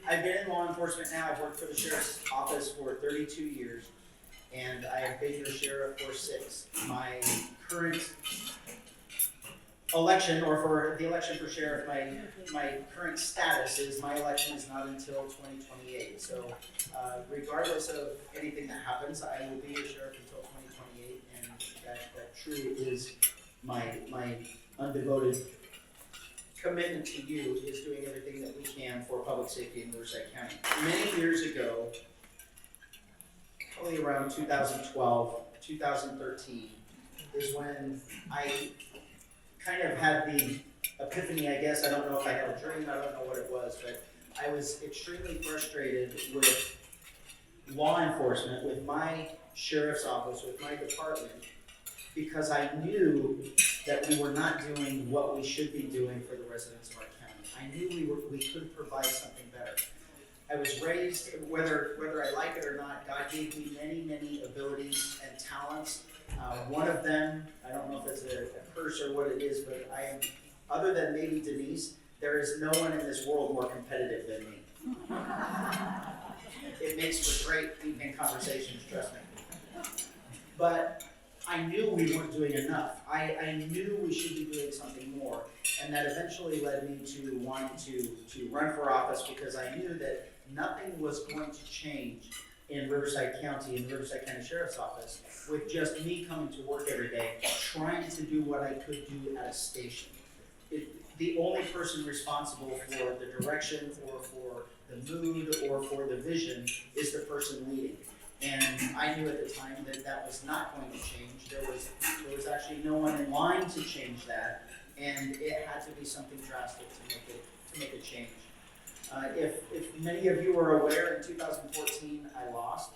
I've been in law enforcement now. I've worked for the sheriff's office for 32 years, and I have been your sheriff for 6. My current election, or for the election for sheriff, my current status is my election is not until 2028. So regardless of anything that happens, I will be your sheriff until 2028, and that truly is my undevoted commitment to you, is doing everything that we can for public safety in Riverside County. Many years ago, probably around 2012, 2013, is when I kind of had the epiphany, I guess. I don't know if I had a dream, I don't know what it was, but I was extremely frustrated with law enforcement, with my sheriff's office, with my department, because I knew that we were not doing what we should be doing for the residents of our county. I knew we could provide something better. I was raised, whether I like it or not, God gave me many abilities and talents. One of them, I don't know if it's a curse or what it is, but I am, other than maybe Denise, there is no one in this world more competitive than me. It makes for great evening conversations, trust me. But I knew we weren't doing enough. I knew we should be doing something more, and that eventually led me to wanting to run for office, because I knew that nothing was going to change in Riverside County, in the Riverside County Sheriff's Office, with just me coming to work every day, trying to do what I could do at a station. The only person responsible for the direction, or for the mood, or for the vision is the person leading. And I knew at the time that that was not going to change. There was actually no one in line to change that, and it had to be something drastic to make a change. If many of you are aware, in 2014 I lost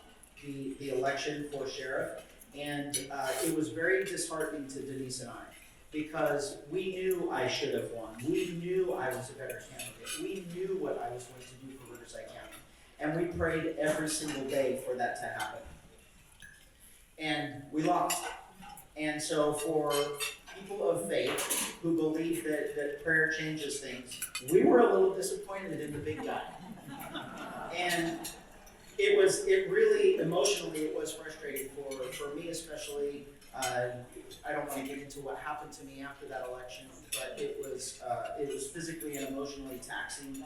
the election for sheriff, and it was very disheartening to Denise and I, because we knew I should have won. We knew I was a better candidate. We knew what I was going to do for Riverside County. And we prayed every single day for that to happen. And we lost. And so for people of faith who believe that prayer changes things, we were a little disappointed in the big guy. And it really, emotionally, it was frustrating for me especially. I don't want to get into what happened to me after that election, but it was physically and emotionally taxing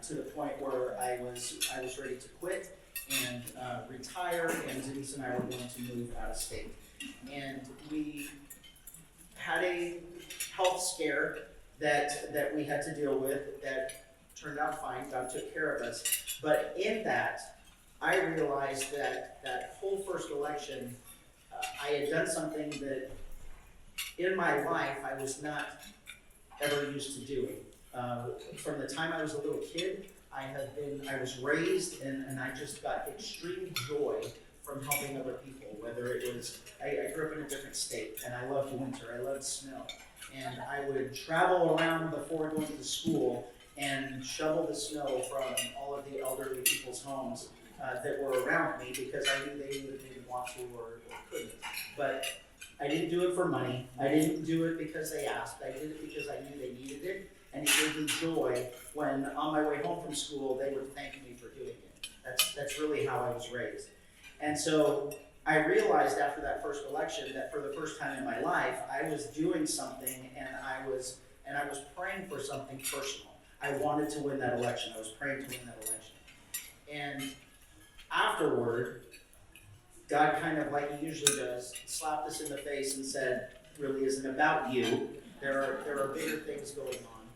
to the point where I was ready to quit and retire, and Denise and I were going to move out of state. And we had a health scare that we had to deal with that turned out fine. God took care of us. But in that, I realized that whole first election, I had done something that in my life I was not ever used to doing. From the time I was a little kid, I was raised, and I just got extreme joy from helping other people. Whether it was, I grew up in a different state, and I loved winter, I loved snow. And I would travel around before going to school and shovel the snow from all of the elderly people's homes that were around me, because I knew they didn't want to or couldn't. But I didn't do it for money. I didn't do it because they asked. I did it because I knew they needed it, and it gave me joy when on my way home from school they would thank me for doing it. That's really how I was raised. And so I realized after that first election that for the first time in my life I was doing something, and I was praying for something personal. I wanted to win that election. I was praying to win that election. And afterward, God kind of, like He usually does, slapped us in the face and said, "It really isn't about you. There are bigger things going on."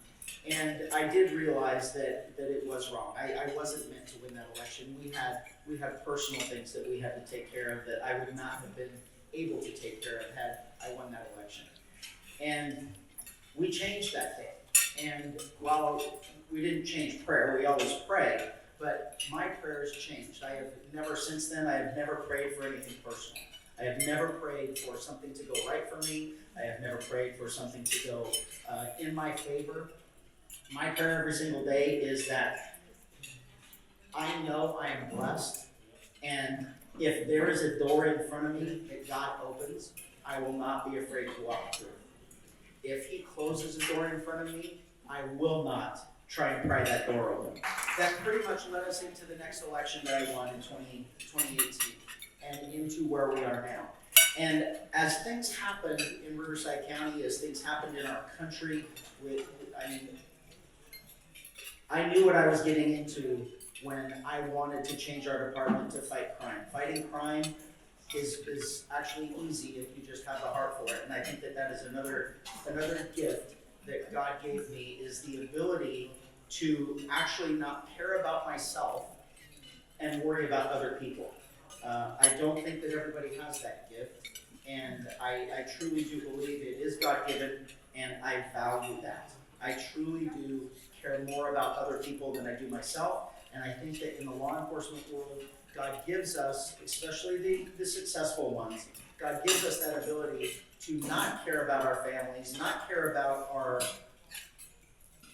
And I did realize that it was wrong. I wasn't meant to win that election. We had personal things that we had to take care of that I would not have been able to take care of had I won that election. And we changed that day. And while we didn't change prayer, we always pray, but my prayers changed. I have never, since then, I have never prayed for anything personal. I have never prayed for something to go right for me. I have never prayed for something to go in my favor. My prayer every single day is that I know I am blessed, and if there is a door in front of me that God opens, I will not be afraid to walk through. If He closes a door in front of me, I will not try and pry that door open. that pretty much led us into the next election that I won in 2018 and into where we are now. And as things happened in Riverside County, as things happened in our country, I knew what I was getting into when I wanted to change our department to fight crime. Fighting crime is actually easy if you just have the heart for it. And I think that is another gift that God gave me, is the ability to actually not care about myself and worry about other people. I don't think that everybody has that gift, and I truly do believe it is God-given, and I value that. I truly do care more about other people than I do myself, and I think that in the law enforcement world, God gives us, especially the successful ones, God gives us that ability to not care about our families, not care about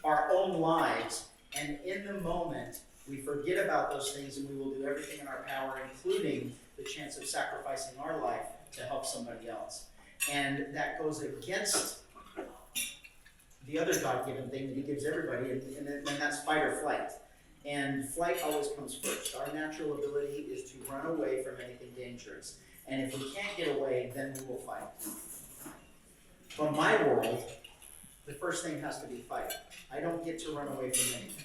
our own lives, and in the moment, we forget about those things and we will do everything in our power, including the chance of sacrificing our life to help somebody else. And that goes against the other God-given thing that he gives everybody, and that's fight or flight. And flight always comes first. Our natural ability is to run away from anything dangerous. And if we can't get away, then we will fight. From my world, the first thing has to be fight. I don't get to run away from anything.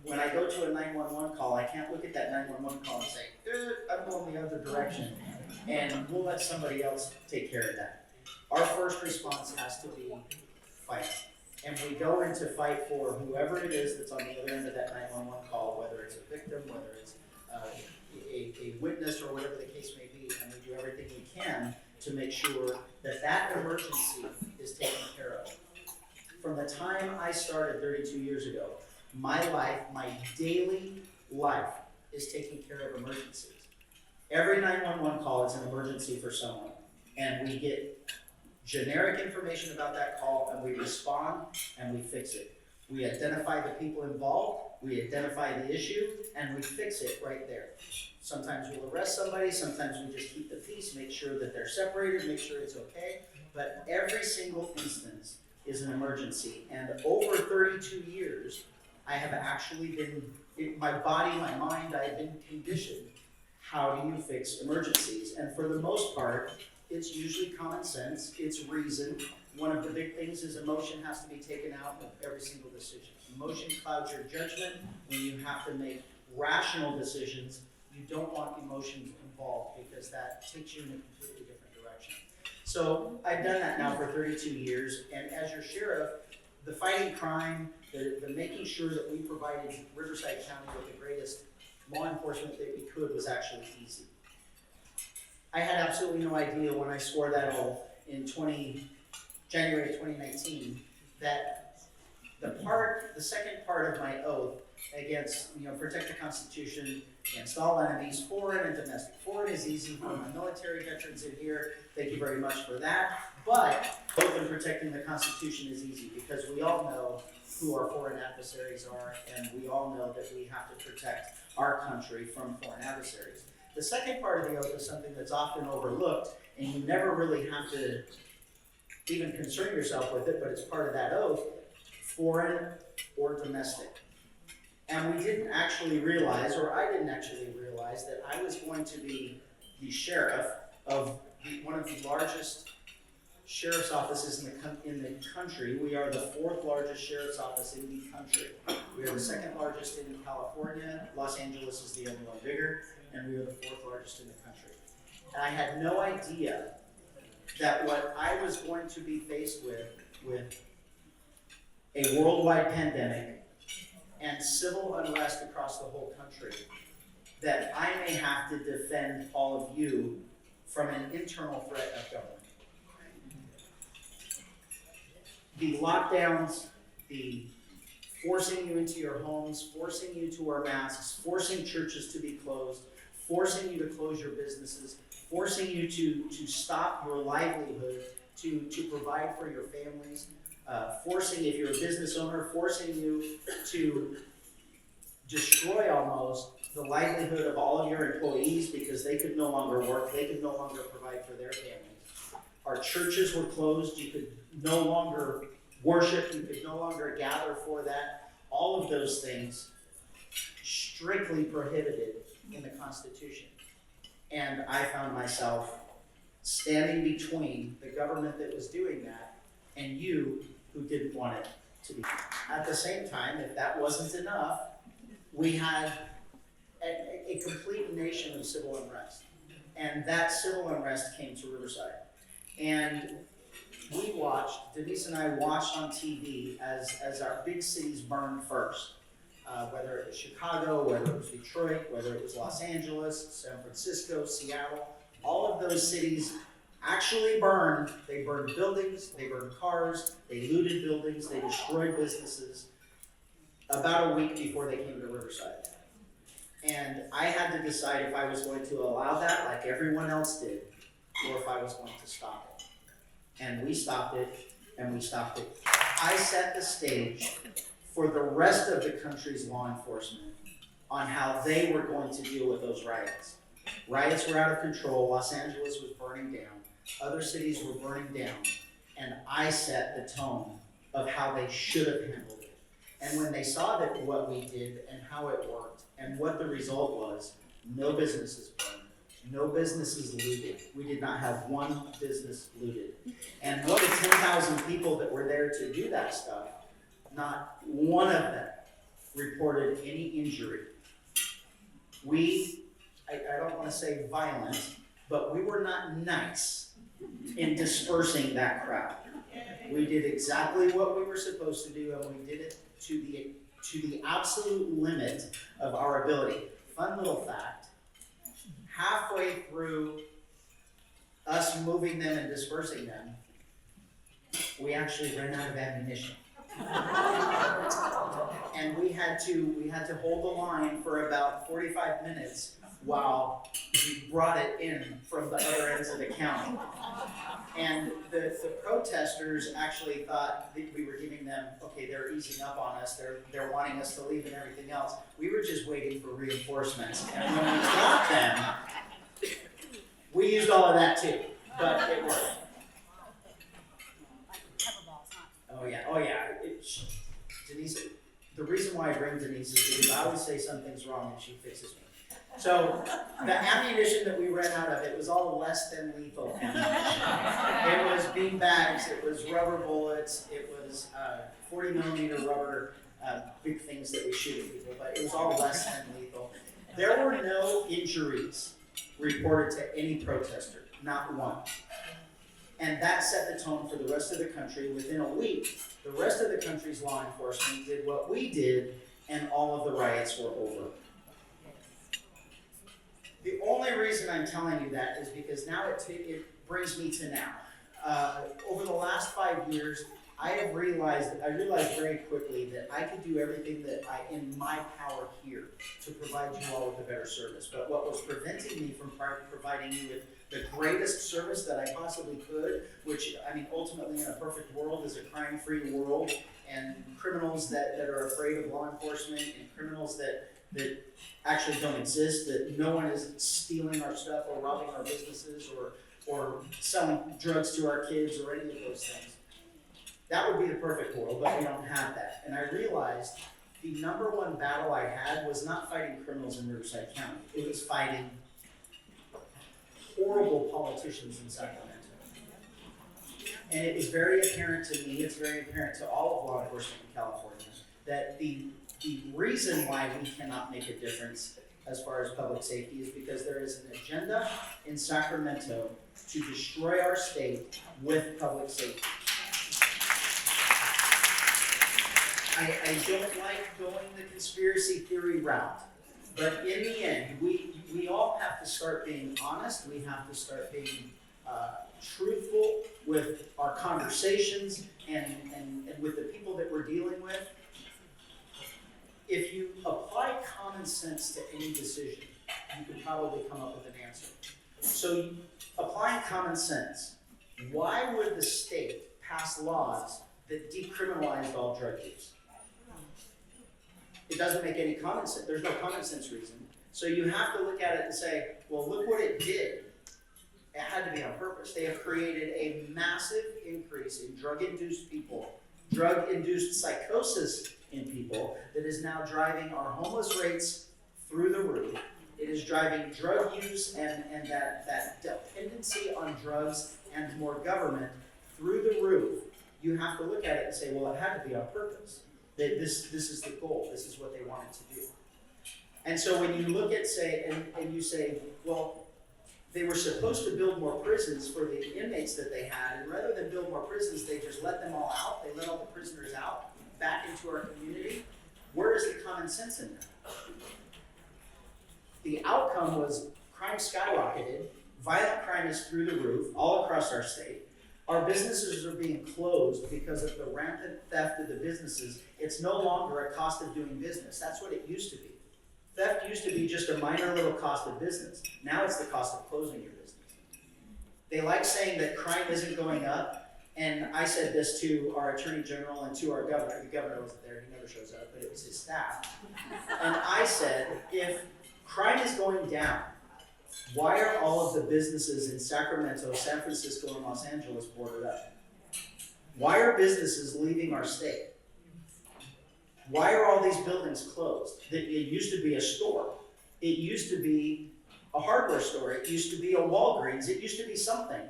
When I go to a 911 call, I can't look at that 911 call and say, I'm going the other direction, and we'll let somebody else take care of that. Our first response has to be fight. And we go into fight for whoever it is that's on the other end of that 911 call, whether it's a victim, whether it's a witness, or whatever the case may be, and we do everything we can to make sure that that emergency is taken care of. From the time I started 32 years ago, my life, my daily life, is taking care of emergencies. Every 911 call is an emergency for someone, and we get generic information about that call, and we respond, and we fix it. We identify the people involved, we identify the issue, and we fix it right there. Sometimes we'll arrest somebody, sometimes we just keep the peace, make sure that they're separated, make sure it's okay, but every single instance is an emergency. And over 32 years, I have actually been, my body, my mind, I have been conditioned. How do you fix emergencies? And for the most part, it's usually common sense, it's reason. One of the big things is emotion has to be taken out of every single decision. Emotion clouds your judgment. When you have to make rational decisions, you don't want emotions involved, because that takes you in a completely different direction. So I've done that now for 32 years, and as your sheriff, the fighting crime, the making sure that we provided Riverside County with the greatest law enforcement that we could was actually easy. I had absolutely no idea when I swore that oath in January of 2019 that the second part of my oath against, protect the Constitution against all enemies, foreign and domestic. Foreign is easy for my military veterans in here. Thank you very much for that. But oath in protecting the Constitution is easy, because we all know who our foreign adversaries are, and we all know that we have to protect our country from foreign adversaries. The second part of the oath is something that's often overlooked, and you never really have to even concern yourself with it, but it's part of that oath: foreign or domestic. And we didn't actually realize, or I didn't actually realize, that I was going to be the sheriff of one of the largest sheriff's offices in the country. We are the 4th largest sheriff's office in the country. We are the 2nd largest in California. Los Angeles is the only one bigger, and we are the 4th largest in the country. And I had no idea that what I was going to be faced with a worldwide pandemic and civil unrest across the whole country, that I may have to defend all of you from an internal threat of government. The lockdowns, the forcing you into your homes, forcing you to wear masks, forcing churches to be closed, forcing you to close your businesses, forcing you to stop your livelihood, to provide for your families, forcing, if you're a business owner, forcing you to destroy almost the livelihood of all of your employees, because they could no longer work, they could no longer provide for their families. Our churches were closed, you could no longer worship, you could no longer gather for that. all of those things strictly prohibited in the Constitution. And I found myself standing between the government that was doing that and you who didn't want it to be. At the same time, if that wasn't enough, we had a complete nation of civil unrest. And that civil unrest came to Riverside. And we watched, Denise and I watched on TV as our big cities burned first. Whether it was Chicago, whether it was Detroit, whether it was Los Angeles, San Francisco, Seattle, all of those cities actually burned. They burned buildings, they burned cars, they looted buildings, they destroyed businesses about a week before they came to Riverside. And I had to decide if I was going to allow that like everyone else did, or if I was going to stop it. And we stopped it, and we stopped it. I set the stage for the rest of the country's law enforcement on how they were going to deal with those riots. Riots were out of control. Los Angeles was burning down. Other cities were burning down. And I set the tone of how they should have handled it. And when they saw that what we did and how it worked and what the result was, no businesses burned. No businesses looted. We did not have one business looted. And what the 10,000 people that were there to do that stuff, not one of them reported any injury. I don't want to say violent, but we were not nice in dispersing that crowd. We did exactly what we were supposed to do, and we did it to the absolute limit of our ability. Fun little fact, halfway through us moving them and dispersing them, we actually ran out of ammunition. And we had to hold the line for about 45 minutes while we brought it in from the other ends of the county. And the protesters actually thought that we were giving them, okay, they're easing up on us, they're wanting us to leave and everything else. We were just waiting for reinforcements. And when we got them, we used all of that too, but it worked. Oh yeah. Denise, the reason why I bring Denise is because I always say something's wrong and she fixes me. So the ammunition that we ran out of, it was all less than lethal ammunition. It was bean bags, it was rubber bullets, it was 40 millimeter rubber, big things that we shoot at people, but it was all less than lethal. There were no injuries reported to any protester, not one. And that set the tone for the rest of the country. Within a week, the rest of the country's law enforcement did what we did, and all of the riots were over. The only reason I'm telling you that is because now it brings me to now. Over the last 5 years, I realized very quickly that I could do everything that in my power here to provide you all with a better service. But what was preventing me from providing you with the greatest service that I possibly could, which, I mean, ultimately in a perfect world is a crime-free world, and criminals that are afraid of law enforcement, and criminals that actually don't exist, that no one is stealing our stuff or robbing our businesses or selling drugs to our kids or any of those things. That would be the perfect world, but we don't have that. And I realized the number one battle I had was not fighting criminals in Riverside County. It was fighting horrible politicians in Sacramento. And it is very apparent to me, it's very apparent to all of law enforcement in California, that the reason why we cannot make a difference as far as public safety is because there is an agenda in Sacramento to destroy our state with public safety. I don't like going the conspiracy theory route, but in the end, we all have to start being honest. We have to start being truthful with our conversations and with the people that we're dealing with. If you apply common sense to any decision, you can probably come up with an answer. So applying common sense, why would the state pass laws that decriminalized all drug use? It doesn't make any common sense. There's no common sense reason. So you have to look at it and say, well, look what it did. It had to be on purpose. They have created a massive increase in drug-induced people, drug-induced psychosis in people that is now driving our homeless rates through the roof. It is driving drug use and that dependency on drugs and more government through the roof. You have to look at it and say, well, it had to be on purpose. That this is the goal. This is what they wanted to do. And so when you look at, and you say, well, they were supposed to build more prisons for the inmates that they had, and rather than build more prisons, they just let them all out. They let all the prisoners out back into our community. Where is the common sense in that? The outcome was crime skyrocketed, violent crime is through the roof all across our state. Our businesses are being closed because of the rampant theft of the businesses. It's no longer a cost of doing business. That's what it used to be. Theft used to be just a minor little cost of business. Now it's the cost of closing your business. They like saying that crime isn't going up, and I said this to our Attorney General and to our governor. The governor wasn't there, he never shows up, but it was his staff. And I said, if crime is going down, why are all of the businesses in Sacramento, San Francisco, and Los Angeles boarded up? Why are businesses leaving our state? Why are all these buildings closed? It used to be a store. It used to be a hardware store. It used to be a Walgreens. It used to be something.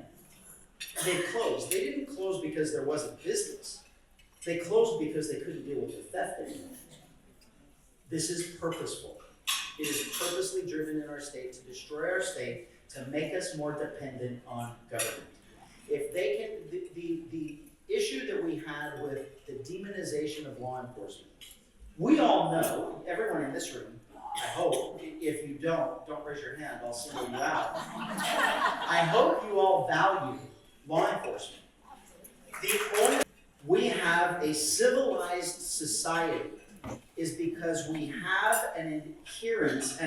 They closed. They didn't close because there wasn't business. They closed because they couldn't deal with the theft anymore. This is purposeful. It is purposely driven in our state to destroy our state, to make us more dependent on government. If they can, the issue that we had with the demonization of law enforcement, we all know, everyone in this room, I hope, if you don't raise your hand, I'll single you out. I hope you all value law enforcement. We have a civilized society is because we have an adherence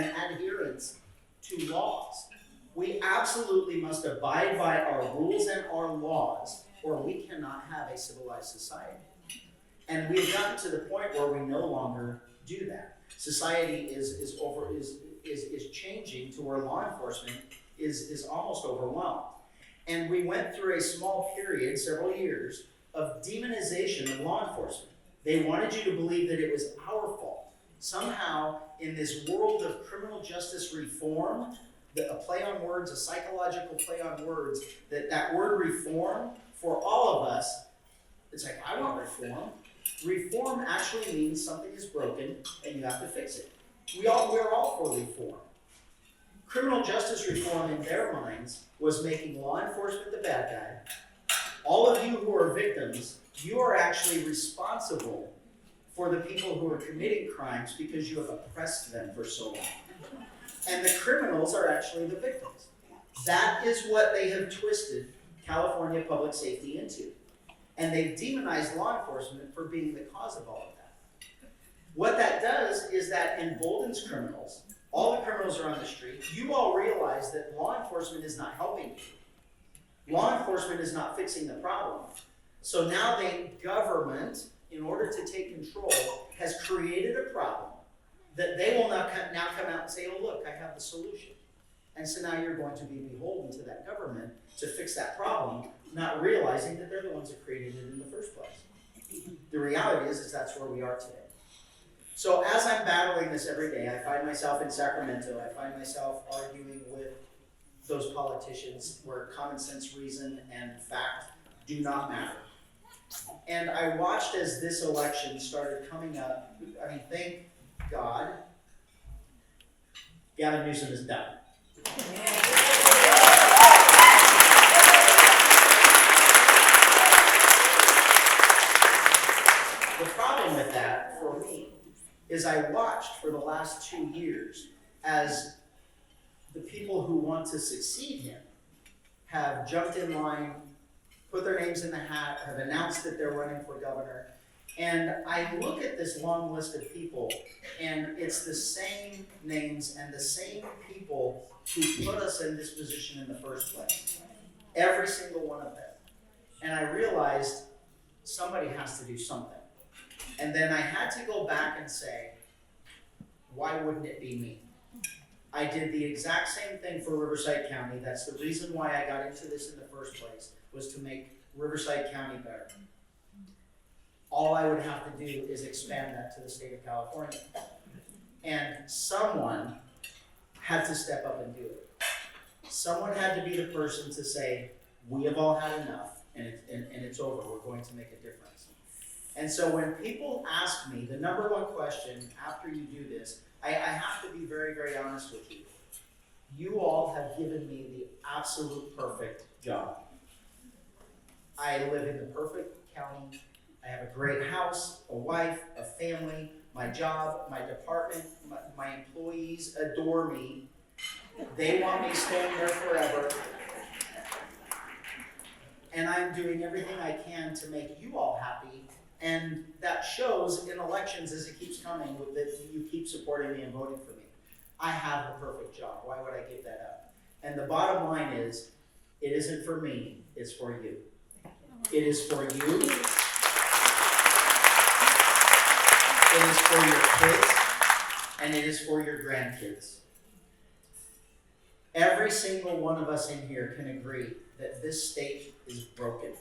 to laws. We absolutely must abide by our rules and our laws, or we cannot have a civilized society. And we've gotten to the point where we no longer do that. Society is changing to where law enforcement is almost overwhelmed. And we went through a small period, several years, of demonization of law enforcement. They wanted you to believe that it was our fault. Somehow, in this world of criminal justice reform, a play on words, a psychological play on words, that word reform, for all of us, it's like, I want reform. Reform actually means something is broken and you have to fix it. We're all for reform. Criminal justice reform in their minds was making law enforcement the bad guy. All of you who are victims, you are actually responsible for the people who are committing crimes because you have oppressed them for so long. And the criminals are actually the victims. That is what they have twisted California public safety into. And they've demonized law enforcement for being the cause of all of that. What that does is that emboldens criminals. All the criminals are on the street. You all realize that law enforcement is not helping you. Law enforcement is not fixing the problem. So now the government, in order to take control, has created a problem that they will now come out and say, oh look, I have the solution. And so now you're going to be beholden to that government to fix that problem, not realizing that they're the ones that created it in the first place. The reality is that's where we are today. So as I'm battling this every day, I find myself in Sacramento, I find myself arguing with those politicians where common sense, reason, and fact do not matter. And I watched as this election started coming up. I mean, thank God, Gavin Newsom is done. The problem with that, for me, is I watched for the last 2 years as the people who want to succeed him have jumped in line, put their names in the hat, have announced that they're running for governor. And I look at this long list of people, and it's the same names and the same people who put us in this position in the first place. Every single one of them. And I realized somebody has to do something. And then I had to go back and say, why wouldn't it be me? I did the exact same thing for Riverside County. That's the reason why I got into this in the first place, was to make Riverside County better. all I would have to do is expand that to the state of California. And someone had to step up and do it. Someone had to be the person to say, we have all had enough, and it's over. We're going to make a difference. And so when people ask me, the number one question after you do this, I have to be very, very honest with you. You all have given me the absolute perfect job. I live in the perfect county. I have a great house, a wife, a family, my job, my department, my employees adore me. They want me staying there forever. And I'm doing everything I can to make you all happy. And that shows in elections as it keeps coming that you keep supporting me and voting for me. I have the perfect job. Why would I give that up? And the bottom line is, it isn't for me, it's for you. It is for you. It is for your kids, and it is for your grandkids. Every single one of us in here can agree that this state is broken.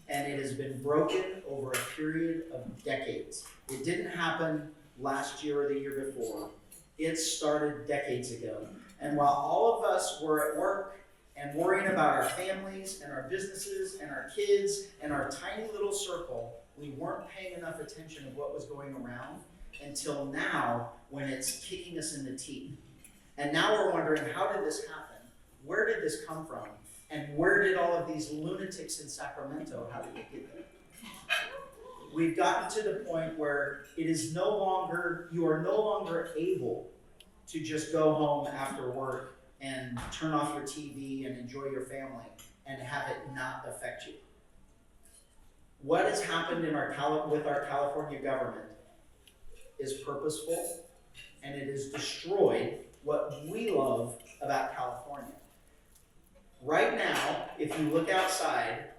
And it has been broken over a period of decades. It didn't happen last year or the year before. It started decades ago. And while all of us were at work and worrying about our families and our businesses and our kids and our tiny little circle, we weren't paying enough attention to what was going around until now, when it's kicking us in the teeth. And now we're wondering, how did this happen? Where did this come from? And where did all of these lunatics in Sacramento, how did they get there? We've gotten to the point where it is no longer, you are no longer able to just go home after work and turn off your TV and enjoy your family and have it not affect you. What has happened in with our California government is purposeful, and it has destroyed what we love about California. Right now, if you look outside,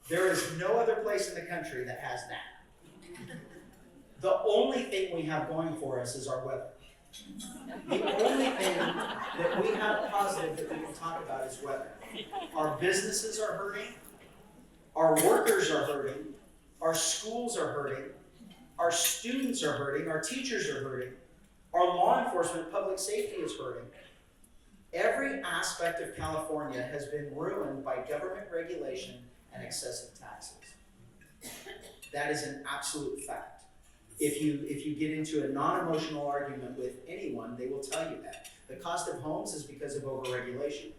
there is no other place in the country that has that. The only thing we have going for us is our weather. The only thing that we have positive that we can talk about is weather. Our businesses are hurting. Our workers are hurting. Our schools are hurting. Our students are hurting. Our teachers are hurting. Our law enforcement, public safety is hurting. Every aspect of California has been ruined by government regulation and excessive taxes. That is an absolute fact. If you get into a non-emotional argument with anyone, they will tell you that. The cost of homes is because of overregulation.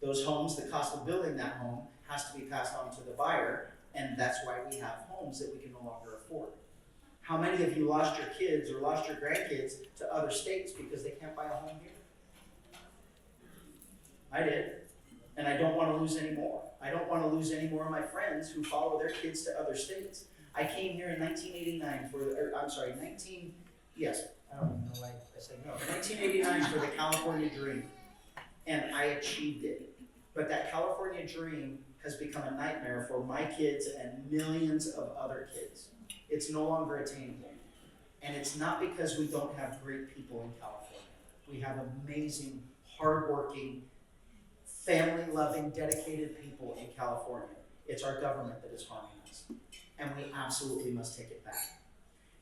Those homes, the cost of building that home has to be passed on to the buyer, and that's why we have homes that we can no longer afford. How many of you lost your kids or lost your grandkids to other states because they can't buy a home here? I did, and I don't want to lose any more. I don't want to lose any more of my friends who follow their kids to other states. I came here in 1989 I don't even know why I said no. 1989 for the California dream, and I achieved it. But that California dream has become a nightmare for my kids and millions of other kids. It's no longer attainable. And it's not because we don't have great people in California. We have amazing, hardworking, family-loving, dedicated people in California. It's our government that is harming us. And we absolutely must take it back.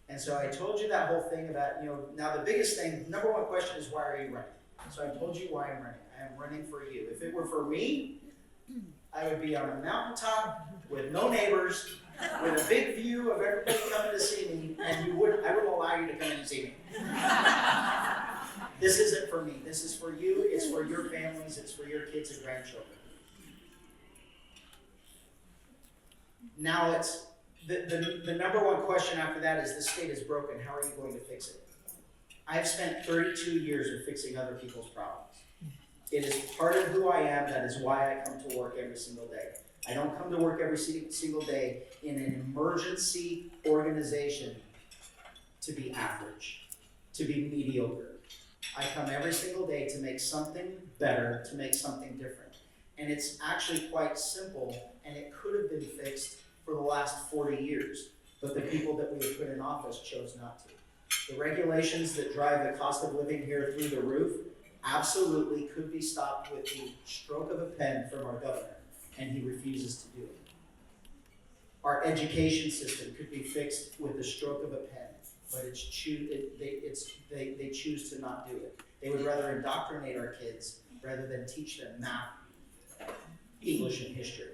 And so I told you that whole thing about, now the biggest thing, number one question is, why are you running? So I told you why I'm running. I am running for you. If it were for me, I would be on a mountaintop with no neighbors, with a big view of everybody coming to see me, and I wouldn't allow you to come in and see me. This isn't for me. This is for you. It's for your families. It's for your kids and grandchildren. Now it's the number one question after that is, the state is broken. How are you going to fix it? I've spent 32 years of fixing other people's problems. It is part of who I am. That is why I come to work every single day. I don't come to work every single day in an emergency organization to be average, to be mediocre. I come every single day to make something better, to make something different. And it's actually quite simple, and it could have been fixed for the last 40 years, but the people that we have put in office chose not to. The regulations that drive the cost of living here through the roof absolutely could be stopped with the stroke of a pen from our governor, and he refuses to do it. Our education system could be fixed with the stroke of a pen, but they choose to not do it. They would rather indoctrinate our kids rather than teach them math, English, and history.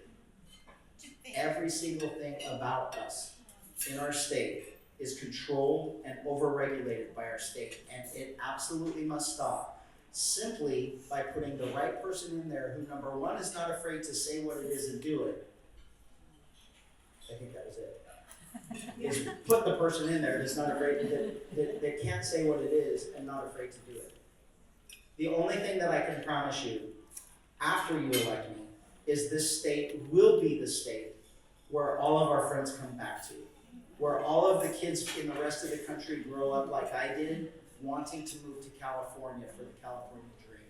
Every single thing about us in our state is controlled and overregulated by our state, and it absolutely must stop simply by putting the right person in there who, number one, is not afraid to say what it is and do it. I think that was it. Is put the person in there that's not afraid, that can't say what it is and not afraid to do it. The only thing that I can promise you after you elect me is this state will be the state where all of our friends come back to, where all of the kids in the rest of the country grow up like I did, wanting to move to California for the California dream.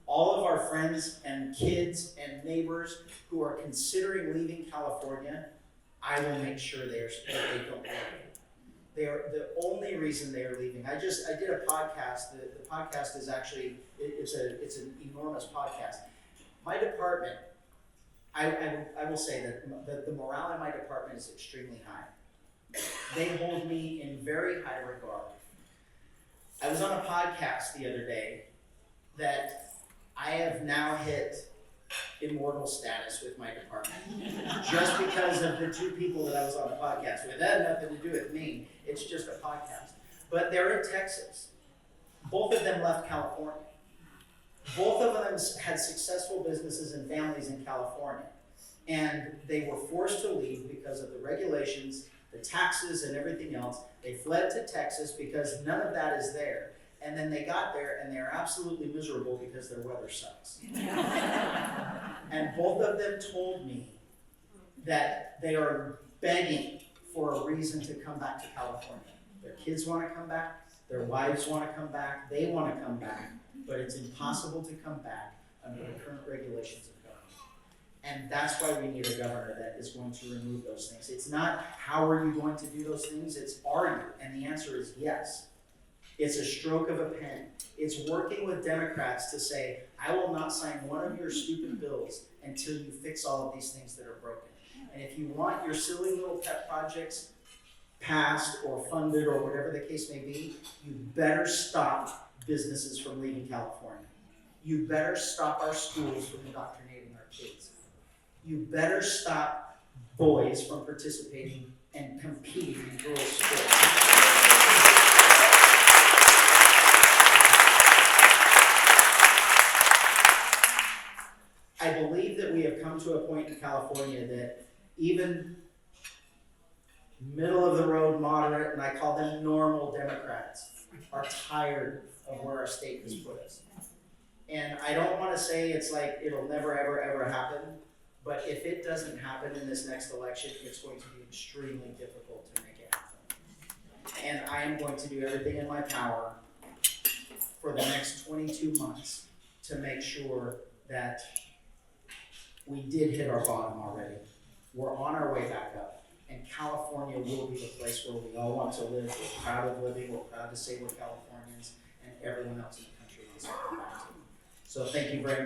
All of our friends and kids and neighbors who are considering leaving California, I will make sure they don't leave. They are the only reason they are leaving. I did a podcast. The podcast is actually it's an enormous podcast. My department, I will say that the morale in my department is extremely high. They hold me in very high regard. I was on a podcast the other day that I have now hit immortal status with my department. Just because of the two people that I was on the podcast with. That had nothing to do with me. It's just a podcast. But they're in Texas. Both of them left California. Both of them had successful businesses and families in California. And they were forced to leave because of the regulations, the taxes, and everything else. They fled to Texas because none of that is there. And then they got there and they're absolutely miserable because their weather sucks. And both of them told me that they are begging for a reason to come back to California. Their kids want to come back, their wives want to come back, they want to come back, but it's impossible to come back under the current regulations of government. And that's why we need a governor that is going to remove those things. It's not how are you going to do those things, it's are you? And the answer is yes. It's a stroke of a pen. It's working with Democrats to say, I will not sign one of your stupid bills until you fix all of these things that are broken. And if you want your silly little pet projects passed or funded or whatever the case may be, you better stop businesses from leaving California. You better stop our schools from indoctrinating our kids. You better stop boys from participating and competing in girls' sports. I believe that we have come to a point in California that even middle of the road, moderate, and I call them normal Democrats, are tired of where our state has put us. And I don't want to say it's like it'll never, ever, ever happen, but if it doesn't happen in this next election, it's going to be extremely difficult to make it happen. And I am going to do everything in my power for the next 22 months to make sure that we did hit our bottom already. We're on our way back up. And California will be the place where we all want to live. We're proud of living. We're proud to say we're Californians. And everyone else in the country wants to come back to. So thank you very much.